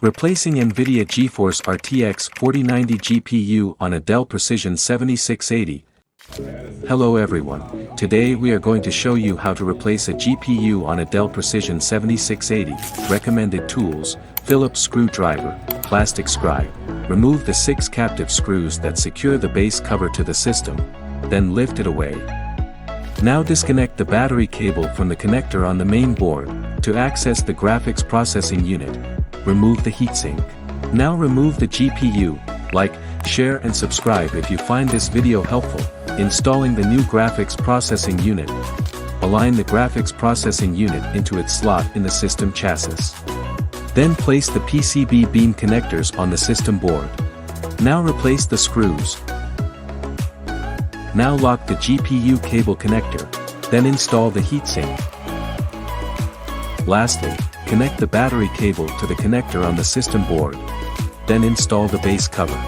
Replacing NVIDIA GeForce RTX 4090 GPU on a Dell Precision 7680. Hello everyone, today we are going to show you how to replace a GPU on a Dell Precision 7680. Recommended tools: Phillips screwdriver, plastic scribe. Remove the 6 captive screws that secure the base cover to the system, then lift it away. Now disconnect the battery cable from the connector on the main board. To access the graphics processing unit, remove the heatsink. Now remove the GPU. Like, share and subscribe if you find this video helpful. Installing the new graphics processing unit. Align the graphics processing unit into its slot in the system chassis. Then place the PCB beam connectors on the system board. Now replace the screws. Now lock the GPU cable connector, then install the heatsink. Lastly, connect the battery cable to the connector on the system board. Then install the base cover.